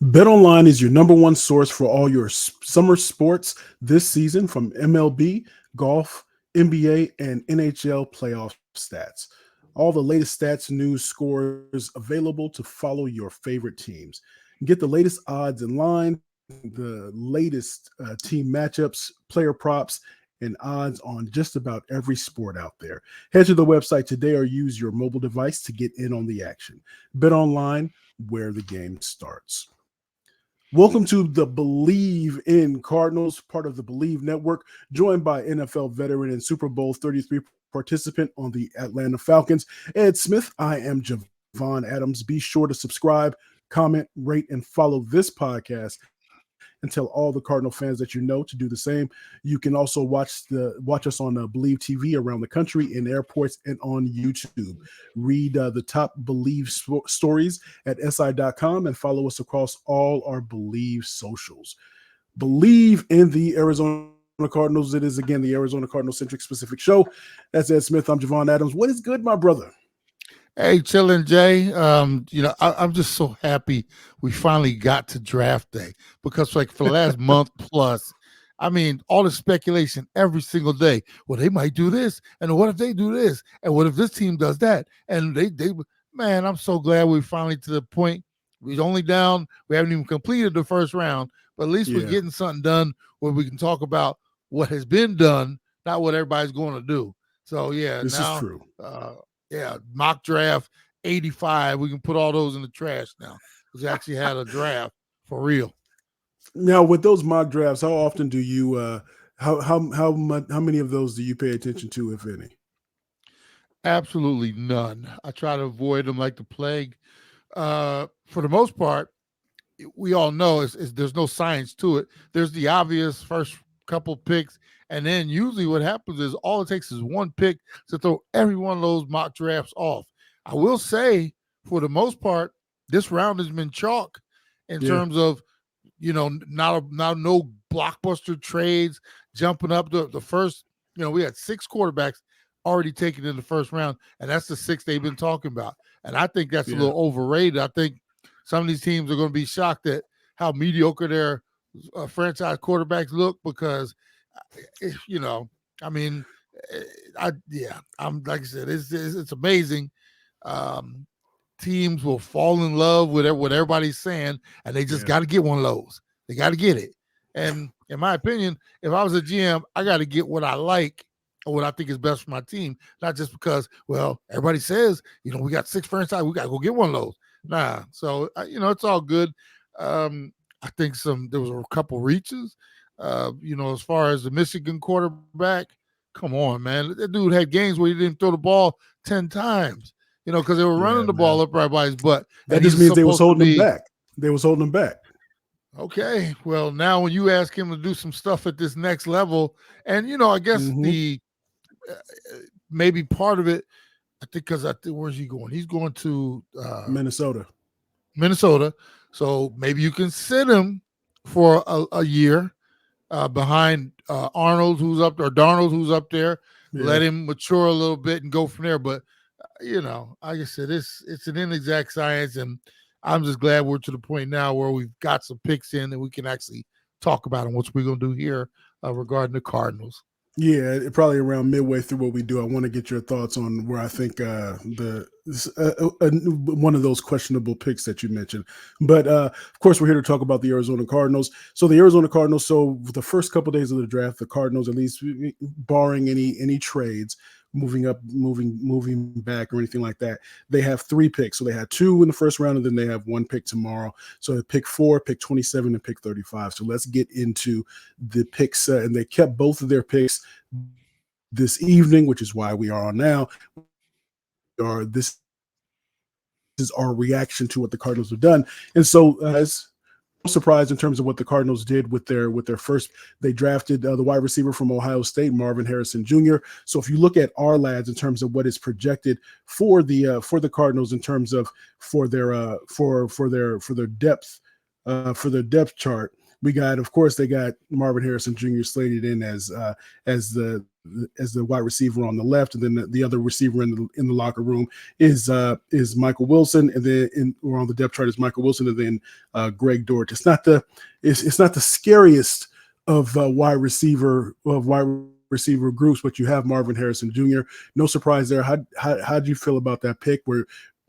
BetOnline is your number one source for all your summer sports this season, from MLB, golf, NBA, and NHL playoff stats. All the latest stats, news, scores available to follow your favorite teams. Get the latest odds and lines, the latest team matchups, player props, and odds on just about every sport out there. Head to the website today or use your mobile device to get in on the action. BetOnline, where the game starts. Welcome to the Bleav in Cardinals, part of the Bleav Network, joined by NFL veteran and Super Bowl 33 participant on the Atlanta Falcons, Ed Smith. I am Javon Adams. Be sure to subscribe, comment, rate, and follow this podcast, and tell all the Cardinal fans that you know to do the same. You can also watch us on Bleav TV around the country, in airports, and on YouTube. Read the top Bleav stories at si.com and follow us across all our Bleav socials. Bleav in the Arizona Cardinals. It is, again, the Arizona Cardinals centric specific show. That's Ed Smith. I'm Javon Adams. What is good, my brother? Hey, chillin' Jay. I'm just so happy we finally got to draft day, because like for the last month plus, I mean, all the speculation every single day. Well, they might do this, and what if they do this, and what if this team does that? And man, I'm so glad we're finally to the point. We're only down. We haven't even completed the first round, but at least we're getting something done where we can talk about what has been done, not what everybody's going to do. So yeah, this now, is true. Mock draft 85. We can put all those in the trash now, because we actually had a draft for real. Now, with those mock drafts, how often do you how many of those do you pay attention to, if any? Absolutely none. I try to avoid them like the plague. For the most part, we all know is there's no science to it. There's the obvious first couple picks, and then usually what happens is all it takes is one pick to throw every one of those mock drafts off. I will say, for the most part, this round has been chalk in terms of, not no blockbuster trades jumping up the first. We had 6 quarterbacks already taken in the first round, and that's the 6 they've been talking about. And I think that's a little overrated. I think some of these teams are going to be shocked at how mediocre their franchise quarterbacks look, because, I'm like I said, it's amazing. Teams will fall in love with what everybody's saying, and they just got to get one of those. They got to get it. And in my opinion, if I was a GM, I got to get what I like or what I think is best for my team, not just because, well, everybody says, we got 6 franchise, we got to go get one of those. Nah. So, it's all good. I think there was a couple reaches, as far as the Michigan quarterback. Come on, man. That dude had games where he didn't throw the ball 10 times, because they were running the ball up everybody's butt. That just means they was holding him back. They was holding him back. Okay. Well, now when you ask him to do some stuff at this next level, and, I guess the maybe part of it, I think, because where's he going? He's going to Minnesota. So maybe you can sit him for a year behind Arnold, who's up there, or Darnold, who's up there. Let him mature a little bit and go from there. But, like I said, it's an inexact science, and I'm just glad we're to the point now where we've got some picks in and we can actually talk about them, which we're going to do here regarding the Cardinals. Yeah, probably around midway through what we do, I want to get your thoughts on where I think one of those questionable picks that you mentioned. But of course, we're here to talk about the Arizona Cardinals. So the Arizona Cardinals. So the first couple of days of the draft, the Cardinals, at least barring any trades, moving up, moving back, or anything like that, they have 3 picks. So they had 2 in the first round, and then they have 1 pick tomorrow. So pick 4, pick 27, and pick 35. So let's get into the picks. And they kept both of their picks this evening, which is why we are on now. This is our reaction to what the Cardinals have done. And so as no surprise in terms of what the Cardinals did with their first, they drafted the wide receiver from Ohio State, Marvin Harrison Jr. So if you look at our lads in terms of what is projected for the Cardinals in terms of for their depth chart, we got, of course, they got Marvin Harrison Jr. slated in as the wide receiver on the left, and then the other receiver in the locker room is Michael Wilson, and then or on the depth chart is Michael Wilson, and then Greg Dortch. It's not the scariest of wide receiver groups, but you have Marvin Harrison Jr. No surprise there. How do you feel about that pick?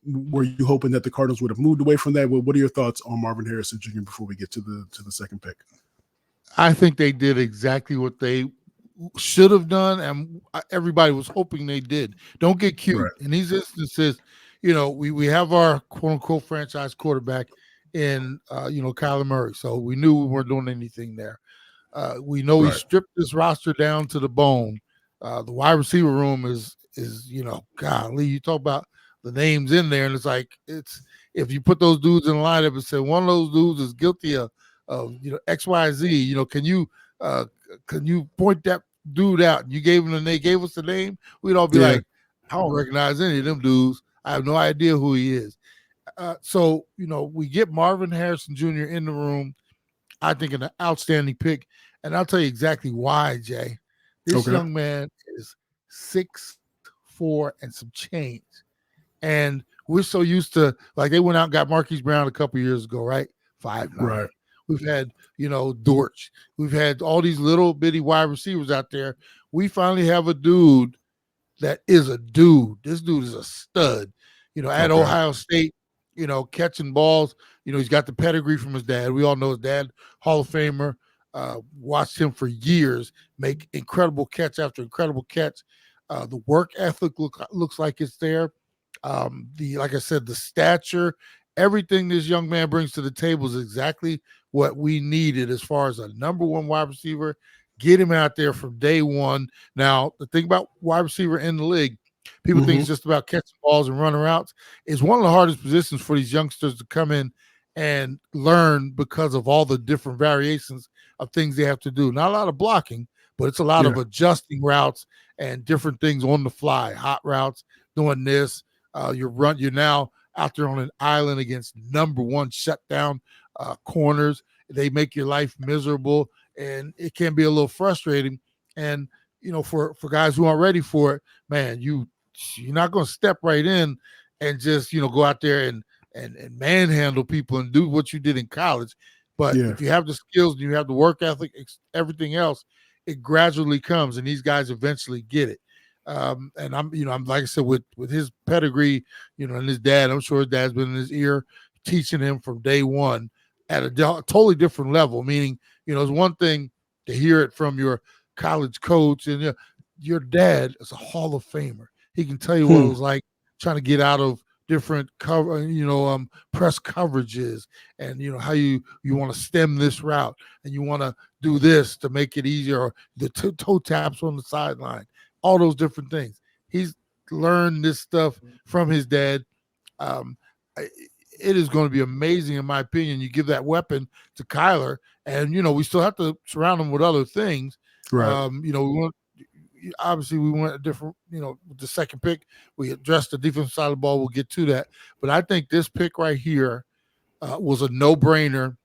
Were you hoping that the Cardinals would have moved away from that? What are your thoughts on Marvin Harrison Jr. before we get to the second pick? I think they did exactly what they should have done, and everybody was hoping they did. Don't get cute. Right. In these instances, we have our quote-unquote franchise quarterback in, Kyler Murray, so we knew we weren't doing anything there. We know he stripped this roster down to the bone. The wide receiver room is golly, you talk about the names in there, and it's like if you put those dudes in a lineup and say one of those dudes is guilty of XYZ, can you point that dude out? And you gave him they gave us the name, we'd all be like, I don't recognize any of them dudes. I have no idea who he is. So we get Marvin Harrison Jr. in the room. I think an outstanding pick, and I'll tell you exactly why, Jay. This young man is 6'4" and some change. And we're so used to, like, they went out and got Marquise Brown a couple years ago, right? 5'9". Right. We've had, Dortch. We've had all these little bitty wide receivers out there. We finally have a dude that is a dude. This dude is a stud. At Ohio State, catching balls. He's got the pedigree from his dad. We all know his dad, Hall of Famer. Watched him for years make incredible catch after incredible catch. The work ethic looks like it's there. Like I said, the stature, everything this young man brings to the table is exactly what we needed as far as a number one wide receiver. Get him out there from day one. Now, the thing about wide receiver in the league, people think it's just about catching balls and running routes. It's one of the hardest positions for these youngsters to come in and learn because of all the different variations of things they have to do. Not a lot of blocking, but it's a lot of adjusting routes and different things on the fly, hot routes, doing this. You're now out there on an island against number one shutdown corners. They make your life miserable, and it can be a little frustrating. And for guys who aren't ready for it, man, you're not going to step right in and just go out there and manhandle people and do what you did in college. But if you have the skills and you have the work ethic, everything else, it gradually comes, and these guys eventually get it. And I'm like I said, with his pedigree, and his dad, I'm sure his dad's been in his ear teaching him from day one at a totally different level. Meaning, it's one thing to hear it from your college coach, and your dad is a Hall of Famer. He can tell you what it was like trying to get out of different press coverages, and how you want to stem this route, and you want to do this to make it easier, or the toe taps on the sideline. All those different things. He's learned this stuff from his dad. It is going to be amazing, in my opinion. You give that weapon to Kyler, and we still have to surround him with other things. Right. We went a different. With the second pick, we addressed the defensive side of the ball. We'll get to that, but I think this pick right here was a no-brainer,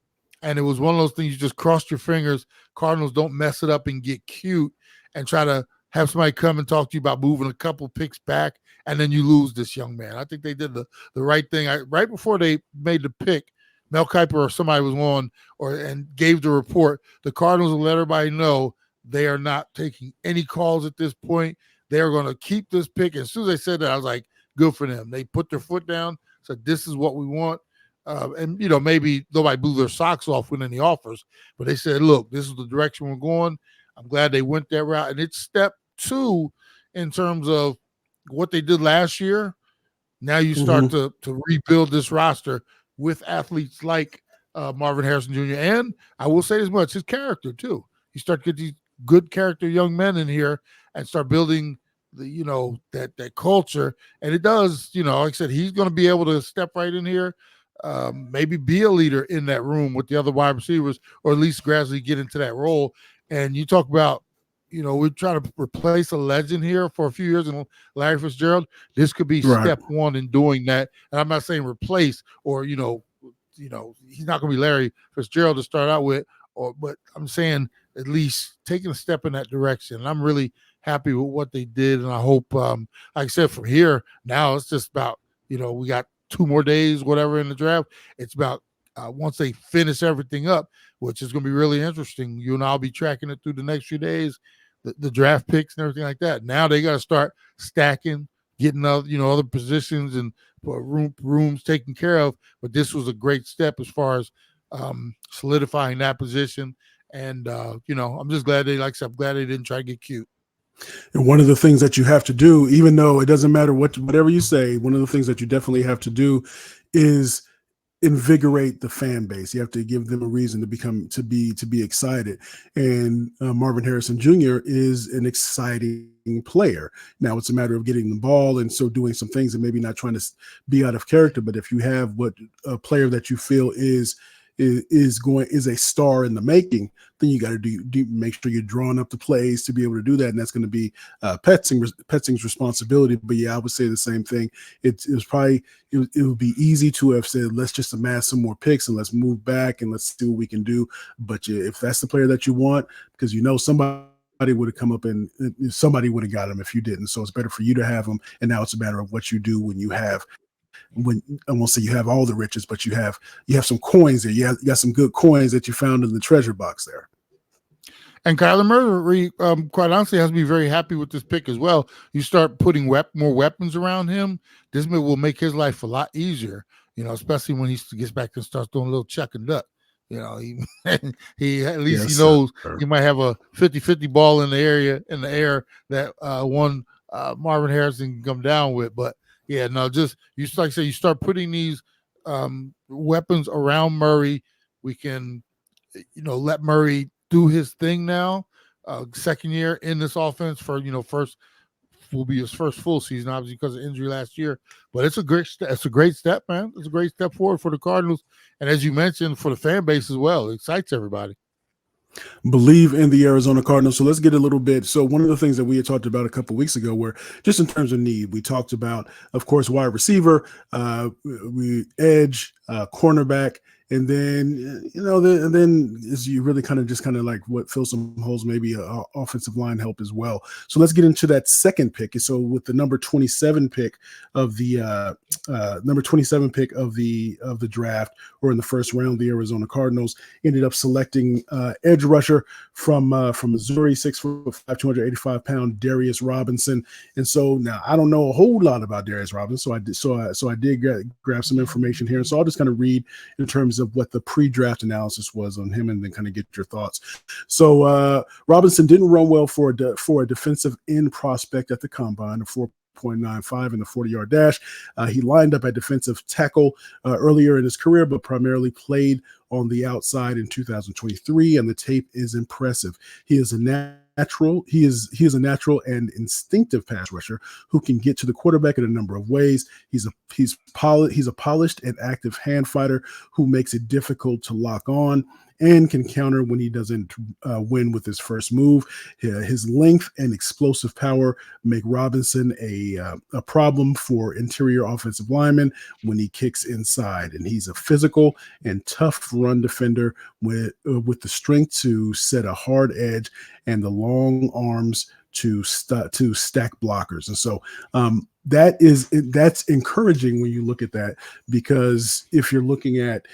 and it was one of those things you just crossed your fingers. Cardinals don't mess it up and get cute and try to have somebody come and talk to you about moving a couple picks back, and then you lose this young man. I think they did the right thing. Right before they made the pick, Mel Kiper or somebody was on and gave the report. The Cardinals will let everybody know they are not taking any calls at this point. They are going to keep this pick. And as soon as they said that, I was like, good for them. They put their foot down, said, this is what we want. And maybe nobody blew their socks off with any offers, but they said, look, this is the direction we're going. I'm glad they went that route. And it's step 2 in terms of what they did last year. Now you start to rebuild this roster with athletes like Marvin Harrison Jr. And I will say as much, his character too. You start to get these good character young men in here and start building the that culture. And it does, like I said, he's going to be able to step right in here, maybe be a leader in that room with the other wide receivers, or at least gradually get into that role. And you talk about, we're trying to replace a legend here for a few years in Larry Fitzgerald. This could be step 1 in doing that. And I'm not saying replace, or, he's not going to be Larry Fitzgerald to start out with, but I'm saying at least taking a step in that direction. And I'm really happy with what they did, and I hope, like I said, from here now it's just about we got 2 more days, whatever, in the draft. It's about once they finish everything up, which is going to be really interesting. You and I'll be tracking it through the next few days, the draft picks and everything like that. Now they got to start stacking, getting other positions and rooms taken care of. But this was a great step as far as solidifying that position. And I'm just glad I'm glad they didn't try to get cute. And one of the things that you have to do, even though it doesn't matter whatever you say, one of the things that you definitely have to do is invigorate the fan base. You have to give them a reason to be excited. And Marvin Harrison Jr. is an exciting player. Now it's a matter of getting the ball and so doing some things and maybe not trying to be out of character. But if you have a player that you feel is a star in the making, then you got to do make sure you're drawing up the plays to be able to do that, and that's going to be Petzing's responsibility. But yeah, I would say the same thing. It would be easy to have said, let's just amass some more picks and let's move back and let's see what we can do. But if that's the player that you want, because somebody would have come up and somebody would have got him if you didn't. So it's better for you to have him, and now it's a matter of what you do when you have. When I won't say you have all the riches, but you have some coins there. You got some good coins that you found in the treasure box there. And Kyler Murray, quite honestly, has to be very happy with this pick as well. You start putting more weapons around him, this will make his life a lot easier. Especially when he gets back and starts doing a little chuck and duck. He at least he knows he might have a 50-50 ball in the air that one Marvin Harrison can come down with, but. Yeah, no, just you start putting these weapons around Murray. We can, let Murray do his thing now. Second year in this offense for first will be his first full season, obviously because of injury last year. But it's a great step, man. It's a great step forward for the Cardinals, and as you mentioned, for the fan base as well. It excites everybody. Bleav in the Arizona Cardinals. So let's get a little bit. So one of the things that we had talked about a couple of weeks ago, where just in terms of need, we talked about, of course, wide receiver, edge, cornerback, and then and then is you really kind of like what fill some holes, maybe offensive line help as well. So let's get into that second pick. So with the number 27 pick of the draft, or in the first round, the Arizona Cardinals ended up selecting edge rusher from Missouri, 6'5", 285-pound Darius Robinson. And so now I don't know a whole lot about Darius Robinson, so I did grab some information here. And so I'll just kind of read in terms of what the pre-draft analysis was on him, and then kind of get your thoughts. So Robinson didn't run well for a defensive end prospect at the combine, a 4.95 in the 40-yard dash. He lined up at defensive tackle earlier in his career, but primarily played on the outside in 2023, and the tape is impressive. He is a natural and instinctive pass rusher who can get to the quarterback in a number of ways. He's a polished and active hand fighter who makes it difficult to lock on and can counter when he doesn't win with his first move. His length and explosive power make Robinson a problem for interior offensive linemen when he kicks inside. And he's a physical and tough run defender with the strength to set a hard edge and the long arms to stack blockers. And so that's encouraging when you look at that, because if you're looking at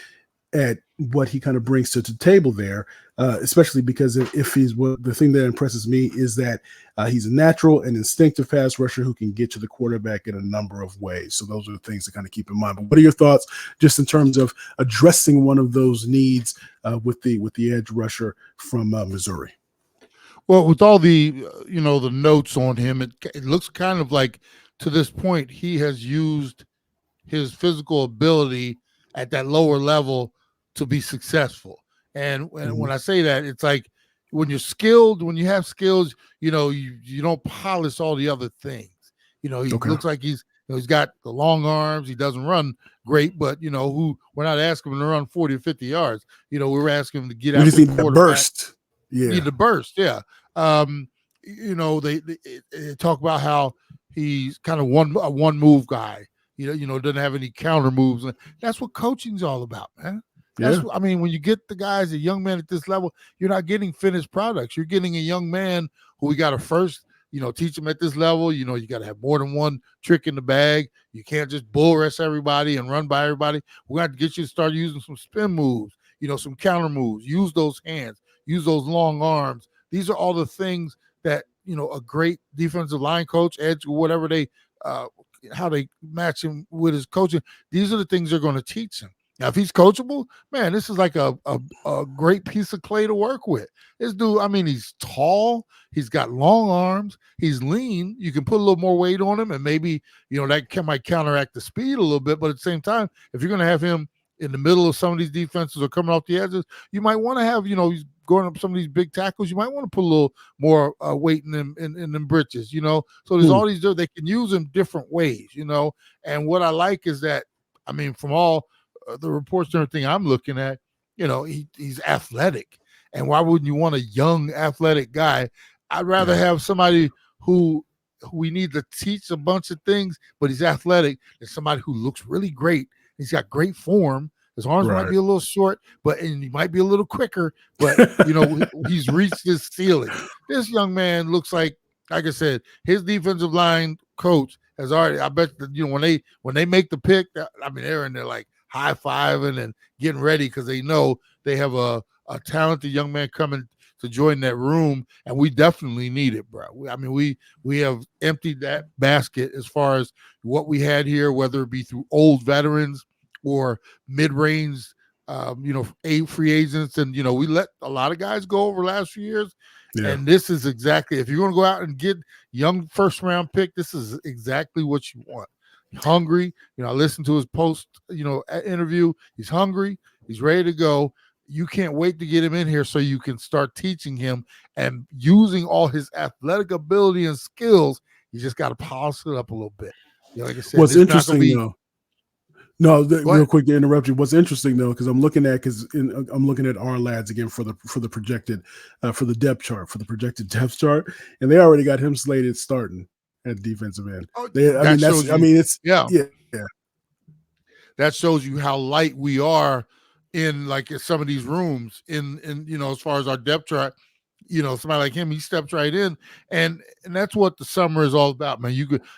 what he kind of brings to the table there, especially because if the thing that impresses me is that he's a natural and instinctive pass rusher who can get to the quarterback in a number of ways. So those are the things to kind of keep in mind. But what are your thoughts just in terms of addressing one of those needs with the edge rusher from Missouri? Well, with all the the notes on him, it looks kind of like to this point he has used his physical ability at that lower level to be successful. And when I say that, it's like when you're skilled, when you have skills, you don't polish all the other things. He looks like he's got the long arms. He doesn't run great, but we're not asking him to run 40 or 50 yards. We're asking him to get out the quarterback. Burst. Yeah. Need the burst. Yeah. They talk about how he's kind of a one move guy. Doesn't have any counter moves. That's what coaching's all about, man. Yeah. I mean, when you get the guys, a young man at this level, you're not getting finished products. You're getting a young man who we got to first, teach him at this level. You got to have more than one trick in the bag. You can't just bull rush everybody and run by everybody. We got to get you to start using some spin moves, some counter moves. Use those hands, use those long arms. These are all the things that, a great defensive line coach, edge, whatever how they match him with his coaching. These are the things they're going to teach him. Now, if he's coachable, man, this is like a great piece of clay to work with. This dude, I mean, he's tall. He's got long arms. He's lean. You can put a little more weight on him, and maybe, that might counteract the speed a little bit. But at the same time, if you're going to have him in the middle of some of these defenses or coming off the edges, you might want to have, he's going up some of these big tackles. You might want to put a little more weight in them britches, So there's all these, they can use them different ways, And what I like is that, I mean, from all the reports and everything I'm looking at, he's athletic. And why wouldn't you want a young athletic guy? I'd rather have somebody who we need to teach a bunch of things, but he's athletic, than somebody who looks really great. He's got great form. His arms might be a little short, and he might be a little quicker, but he's reached his ceiling. This young man looks like I said, his defensive line coach has already, I bet that, when they make the pick, I mean, they're in there like high-fiving and getting ready because they know they have a talented young man coming to join that room, and we definitely need it, bro. We have emptied that basket as far as what we had here, whether it be through old veterans or mid-range, free agents, and we let a lot of guys go over the last few years. Yeah. And this is exactly, if you're going to go out and get young first-round pick, this is exactly what you want. Hungry, I listened to his post, interview. He's hungry. He's ready to go. You can't wait to get him in here so you can start teaching him and using all his athletic ability and skills. You just got to polish it up a little bit. Like I said, what's interesting though. No, real quick to interrupt you. What's interesting though, because I'm looking at our lads again for the projected for the depth chart, for the projected depth chart, and they already got him slated starting at defensive end. That shows you how light we are in like some of these rooms in as far as our depth chart. Somebody like him, he steps right in, and that's what the summer is all about, man.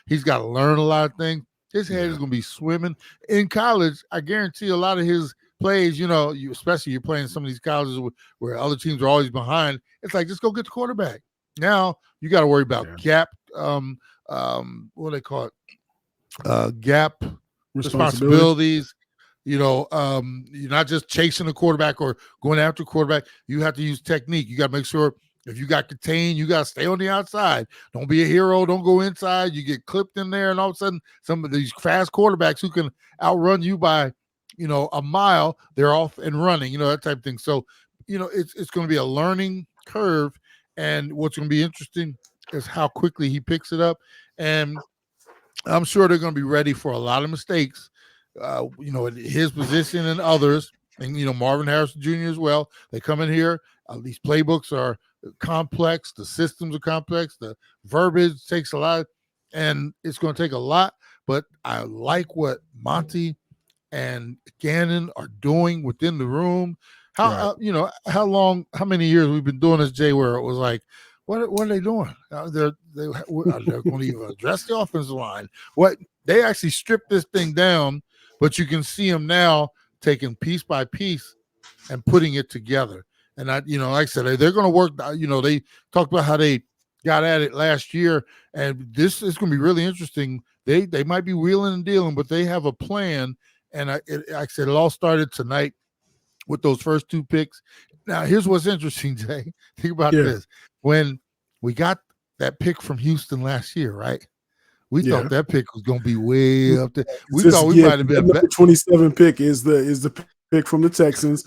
He's got to learn a lot of things. His head is going to be swimming. In college, I guarantee a lot of his plays, especially you're playing some of these colleges where other teams are always behind. It's like, just go get the quarterback. Now you got to worry about gap, what do they call it? Gap responsibilities. You're not just chasing the quarterback or going after the quarterback. You have to use technique. You got to make sure if you got contained, you got to stay on the outside. Don't be a hero. Don't go inside. You get clipped in there, and all of a sudden, some of these fast quarterbacks who can outrun you by, a mile, they're off and running, that type of thing. So, it's going to be a learning curve, and what's going to be interesting is how quickly he picks it up. And I'm sure they're going to be ready for a lot of mistakes, at his position and others, and, Marvin Harrison Jr. as well. They come in here. These playbooks are complex. The systems are complex. The verbiage takes a lot, and it's going to take a lot. But I like what Monty and Gannon are doing within the room. How many years we've been doing this, Jay, where it was like, what are they doing? They're going to even address the offensive line. What they actually stripped this thing down, but you can see them now taking piece by piece and putting it together. And like I said, they're going to work. They talked about how they got at it last year, and this is going to be really interesting. They might be wheeling and dealing, but they have a plan. And like I said, it all started tonight with those first two picks. Now, here's what's interesting, Jay. Think about this. When we got that pick from Houston last year, right? We thought that pick was going to be way up there. We thought we might have been number 27 pick is the pick from the Texans,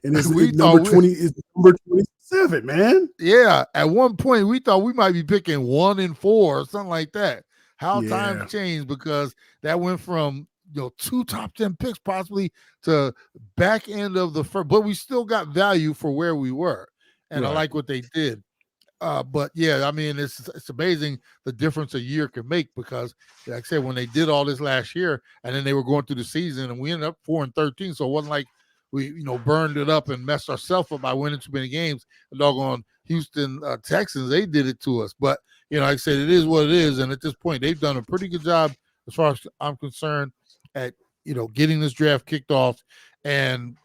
and number 20 is number 27, man. Yeah, at one point we thought we might be picking 1 and 4 or something like that. How times changed, because that went from 2 top 10 picks possibly to back end of the first, but we still got value for where we were, and I like what they did. But yeah, I mean, it's amazing the difference a year can make, because like I said, when they did all this last year and then they were going through the season and we ended up 4-13. So it wasn't like we burned it up and messed ourselves up by winning too many games. The doggone Houston Texans, they did it to us. But like I said, it is what it is, and at this point, they've done a pretty good job, as far as I'm concerned, at getting this draft kicked off. And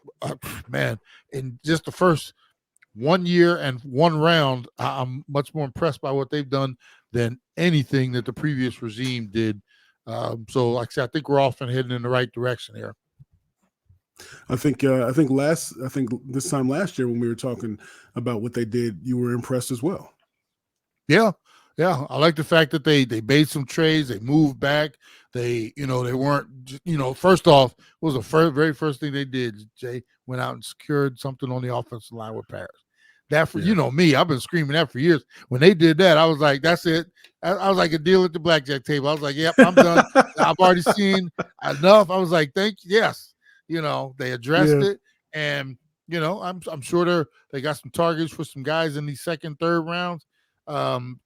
man, in just the first 1 year and one round, I'm much more impressed by what they've done than anything that the previous regime did. So, like I said, I think we're off and heading in the right direction here. I think this time last year when we were talking about what they did, you were impressed as well. Yeah. I like the fact that they made some trades, they moved back, they weren't, first off, was the very first thing they did, Jay, went out and secured something on the offensive line with Paris. That for me, I've been screaming that for years. When they did that, I was like, that's it. I was like a deal at the blackjack table. I was like, yep, I'm done. I've already seen enough. I was like, thank you. Yes. They addressed it, and I'm sure they got some targets for some guys in these second, third rounds. And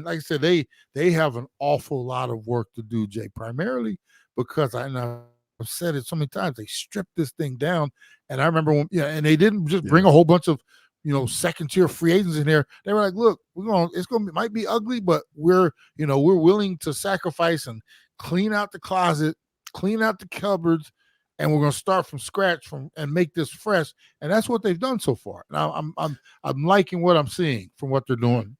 like I said, they have an awful lot of work to do, Jay, primarily because I've said it so many times, they stripped this thing down. And I remember when, and they didn't just bring a whole bunch of second tier free agents in here. They were like, look, might be ugly, but we're willing to sacrifice and clean out the closet, clean out the cupboards, and we're going to start from scratch and make this fresh. And that's what they've done so far. Now I'm liking what I'm seeing from what they're doing.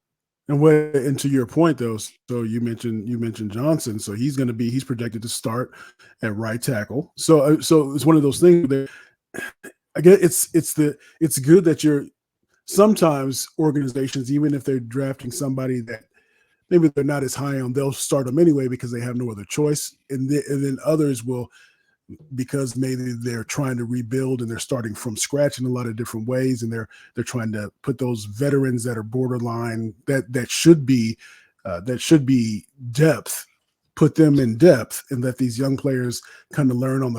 And to your point though, so you mentioned Johnson, so he's projected to start at right tackle. So it's one of those things that I guess it's good that sometimes organizations, even if they're drafting somebody that maybe they're not as high on, they'll start them anyway because they have no other choice. And then others will, because maybe they're trying to rebuild and they're starting from scratch in a lot of different ways, and they're trying to put those veterans that are borderline that should be depth, put them in depth, and let these young players kind of learn on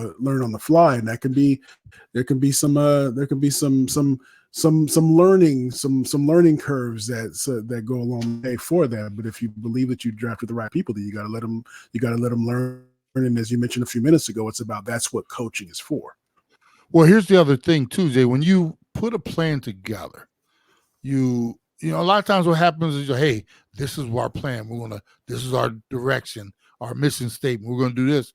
the fly. And there can be some learning curves that go along the way for that. But if you believe that you drafted the right people, then you got to let them learn. And as you mentioned a few minutes ago, that's what coaching is for. Well, here's the other thing too, Jay. When you put a plan together, a lot of times what happens is, hey, this is our plan. This is our direction, our mission statement. We're going to do this.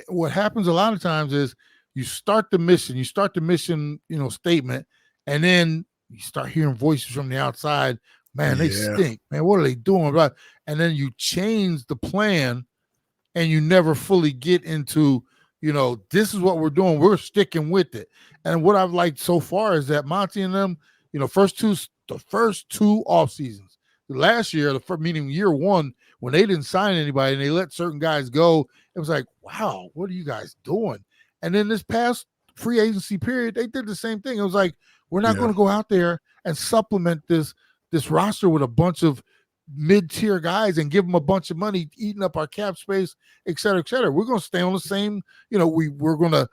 What happens a lot of times is you start the mission statement, and then you start hearing voices from the outside. Man, they stink. Man, what are they doing? And then you change the plan, and you never fully get into, this is what we're doing. We're sticking with it. And what I've liked so far is that Monty and them, the first two off seasons, last year, meaning year one, when they didn't sign anybody and they let certain guys go, it was like, wow, what are you guys doing? And then this past free agency period, they did the same thing. It was like, we're not going to go out there and supplement this roster with a bunch of mid-tier guys and give them a bunch of money, eating up our cap space, et cetera, et cetera. We're going to stay on the same, we're going to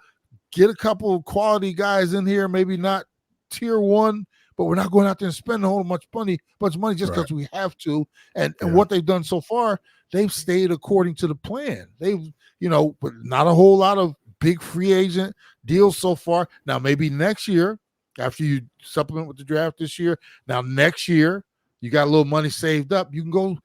get a couple of quality guys in here, maybe not tier one, but we're not going out there and spend a whole bunch of money just because we have to. And what they've done so far, they've stayed according to the plan. They've, but not a whole lot of big free agent deals so far. Now, maybe next year, after you supplement with the draft this year, now next year, you got a little money saved up, you can go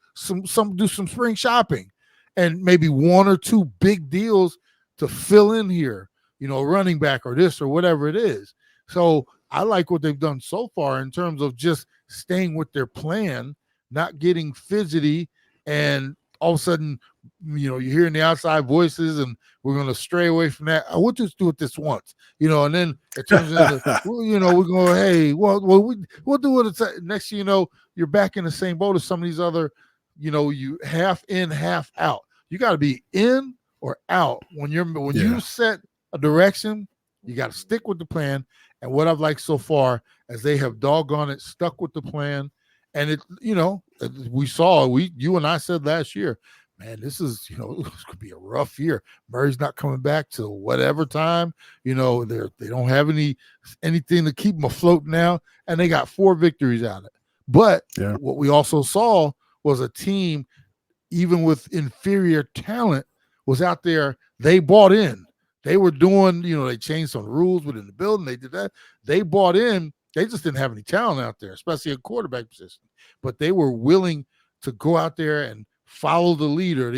do some spring shopping and maybe one or two big deals to fill in here, running back or this or whatever it is. So I like what they've done so far in terms of just staying with their plan, not getting fidgety, and all of a sudden, you're hearing the outside voices and we're going to stray away from that. We'll just do it this once, and then it turns into, we're going, hey, we'll do it. Next thing you know, you're back in the same boat as some of these other, you half in, half out. You got to be in or out when you set a direction. You got to stick with the plan. And what I've liked so far is they have doggone it stuck with the plan. And it, you and I said last year, man, this is, this could be a rough year. Murray's not coming back till whatever time, they don't have anything to keep them afloat now. And they got 4 victories out of it. But what we also saw was a team, even with inferior talent, was out there. They bought in. They were doing, they changed some rules within the building. They did that. They bought in. They just didn't have any talent out there, especially a quarterback position. But they were willing to go out there and follow the leader,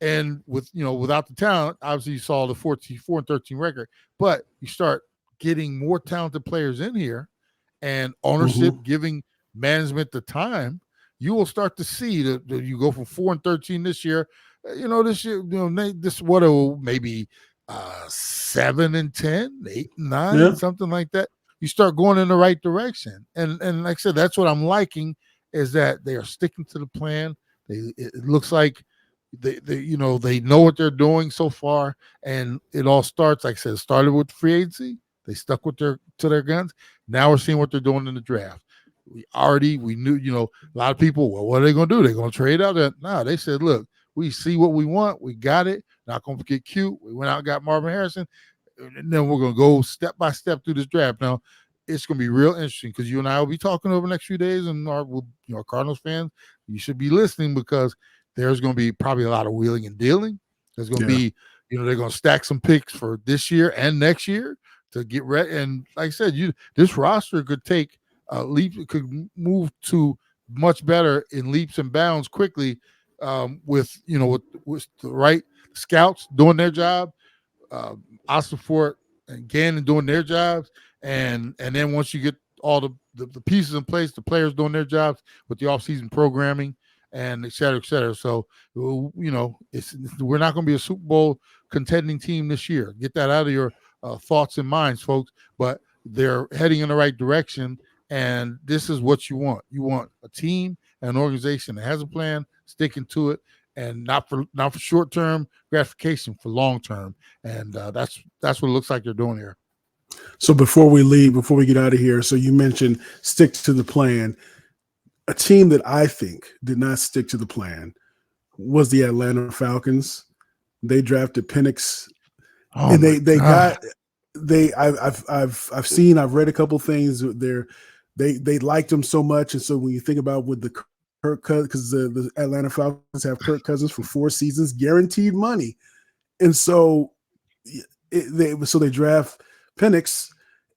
and without the talent, obviously you saw the 4-13 record, but you start getting more talented players in here and ownership giving management the time, you will start to see that you go from 4-13 this year. This year, this maybe 7-10, 8-9, something like that. You start going in the right direction, and like I said, that's what I'm liking is that they are sticking to the plan. It looks like they know what they're doing so far, and it all starts, like I said, it started with free agency. They stuck with to their guns. Now we're seeing what they're doing in the draft. We knew, a lot of people, well, what are they going to do? They're going to trade out there? No, they said, look, we see what we want. We got it. Not going to get cute. We went out and got Marvin Harrison, and then we're going to go step by step through this draft. Now, it's going to be real interesting because you and I will be talking over the next few days, and our Cardinals fans, you should be listening because there's going to be probably a lot of wheeling and dealing. There's going to be, they're going to stack some picks for this year and next year to get ready. And like I said, this roster could take could move to much better in leaps and bounds quickly with the right scouts doing their job, Ossenfort and Gannon doing their jobs, and then once you get all the pieces in place, the players doing their jobs with the offseason programming and et cetera, et cetera. So, we're not going to be a Super Bowl contending team this year. Get that out of your thoughts and minds, folks. But they're heading in the right direction, and this is what you want. You want a team and an organization that has a plan, sticking to it, and not for short-term gratification, for long-term. And that's what it looks like they're doing here. So before we get out of here, so you mentioned stick to the plan. A team that I think did not stick to the plan was the Atlanta Falcons. They drafted Penix, and I've read a couple things there. They liked him so much, and so when you think about with the Kirk Cousins, because the Atlanta Falcons have Kirk Cousins for 4 seasons, guaranteed money, and so they draft Penix,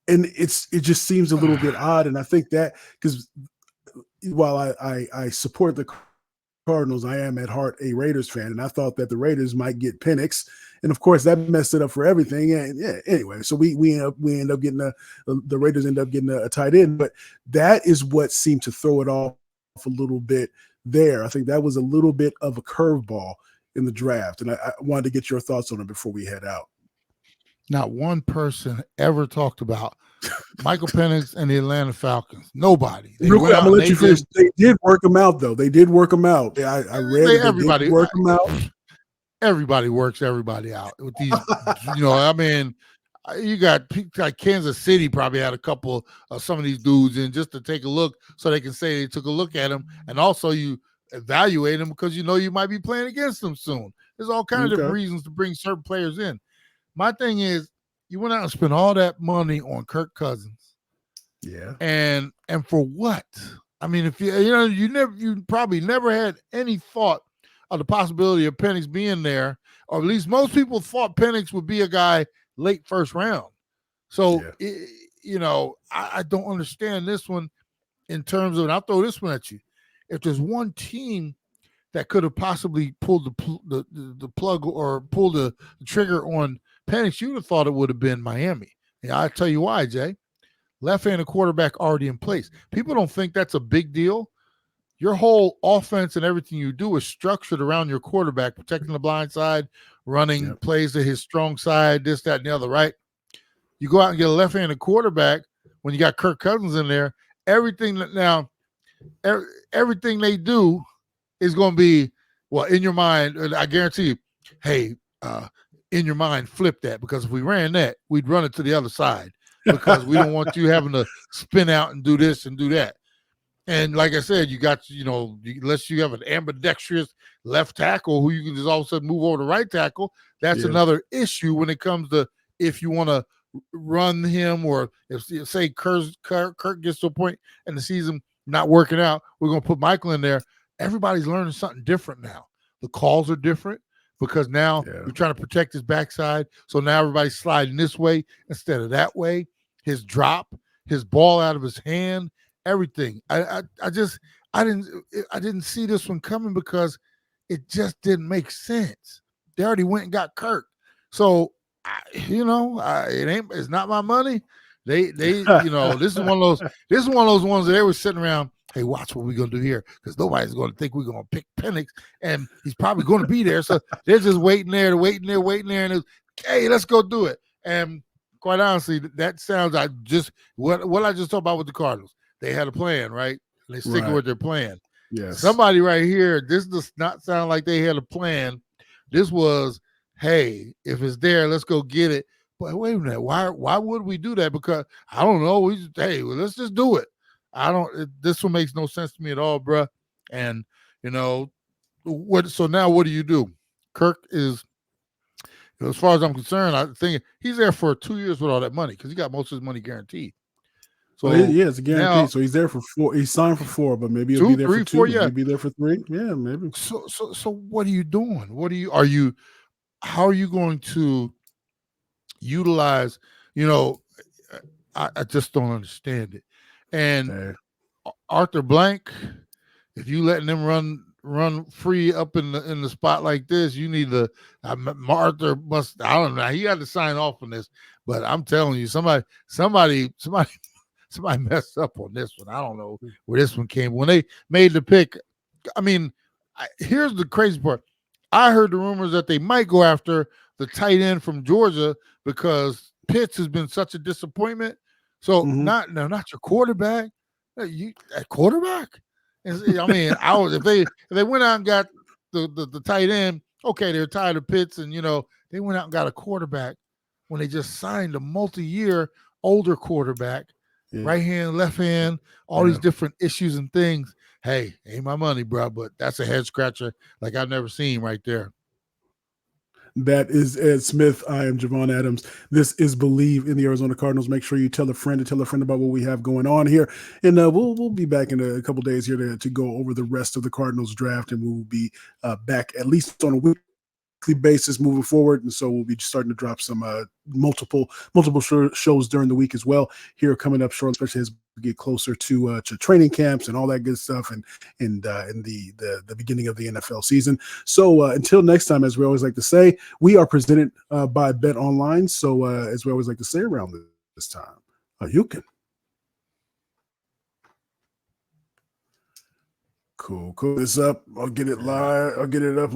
and it just seems a little bit odd. And I think that because while I support the Cardinals, I am at heart a Raiders fan, and I thought that the Raiders might get Penix, and of course that messed it up for everything. And anyway, so we end up getting the Raiders end up getting a tight end, but that is what seemed to throw it off a little bit there. I think that was a little bit of a curveball in the draft, and I wanted to get your thoughts on it before we head out. Not one person ever talked about Michael Penix and the Atlanta Falcons. Nobody. Real quick, I'm gonna let you finish. They did work them out, though. They did work them out. I read everybody work them out. Everybody works everybody out with these. You got like Kansas City probably had a couple of some of these dudes in just to take a look, so they can say they took a look at them, and also you evaluate them because you might be playing against them soon. There's all kinds of reasons to bring certain players in. My thing is, you went out and spent all that money on Kirk Cousins. Yeah. And for what? I mean, if you probably never had any thought of the possibility of Penix being there, or at least most people thought Penix would be a guy late first round. So, I don't understand this one in terms of, and I'll throw this one at you. If there's one team that could have possibly pulled the plug or pulled the trigger on Penix, you would have thought it would have been Miami. And I'll tell you why, Jay. Left-handed quarterback already in place. People don't think that's a big deal. Your whole offense and everything you do is structured around your quarterback, protecting the blind side, running plays to his strong side, this, that, and the other, right? You go out and get a left-handed quarterback when you got Kirk Cousins in there. Everything they do is going to be, well, in your mind, I guarantee you, hey, in your mind, flip that, because if we ran that, we'd run it to the other side because we don't want you having to spin out and do this and do that. And like I said, you got, unless you have an ambidextrous left tackle who you can just all of a sudden move over to right tackle, that's another issue when it comes to if you want to run him, or if say Kirk gets to a point in the season not working out, we're going to put Michael in there. Everybody's learning something different now. The calls are different. because now Yeah. you're trying to protect his backside. So now everybody's sliding this way instead of that way. His drop, his ball out of his hand, everything. I didn't see this one coming because it just didn't make sense. They already went and got Kirk. So it's not my money. This is one of those ones that they were sitting around. Hey, watch what we're gonna do here, because nobody's gonna think we're gonna pick Penix, and he's probably gonna be there. So they're just waiting there, and it's, hey, let's go do it. And quite honestly, that sounds like just what I just talked about with the Cardinals. They had a plan, right? And they stick with their plan. Yes. Somebody right here, this does not sound like they had a plan. This was, hey, if it's there, let's go get it. But wait a minute, why would we do that? Because I don't know. Let's just do it. This one makes no sense to me at all, bruh. And so now what do you do? Kirk is, as far as I'm concerned, I think he's there for 2 years with all that money because he got most of his money guaranteed. So it's a guarantee. Now, so he's there for 4. He's signed for 4, but maybe he'll be there for 2. 4, maybe be there for 3. Yeah, maybe. So what are you doing? How are you going to utilize? I just don't understand it. And Arthur Blank, if you letting them run free up in the spot like this, you need to. Arthur must. I don't know. He had to sign off on this, but I'm telling you, somebody messed up on this one. I don't know where this one came. When they made the pick, I mean, here's the crazy part. I heard the rumors that they might go after the tight end from Georgia because Pitts has been such a disappointment. So not your quarterback. You at quarterback? I mean, if they went out and got the tight end, okay, they're tired of Pitts, and they went out and got a quarterback when they just signed a multi-year older quarterback, right hand, left hand, all these different issues and things. Hey, ain't my money, bro, but that's a head scratcher like I've never seen right there. That is Ed Smith. I am Javon Adams. This is Bleav in the Arizona Cardinals. Make sure you tell a friend about what we have going on here. And we'll be back in a couple days here to go over the rest of the Cardinals draft, and we'll be back at least on a weekly basis moving forward. And so we'll be starting to drop some multiple shows during the week as well here coming up shortly, especially as we get closer to training camps and all that good stuff, and in the beginning of the NFL season. So until next time, as we always like to say, we are presented by Bet Online. So as we always like to say around this time, you can. Cool. This up. I'll get it live. I'll get it uploaded.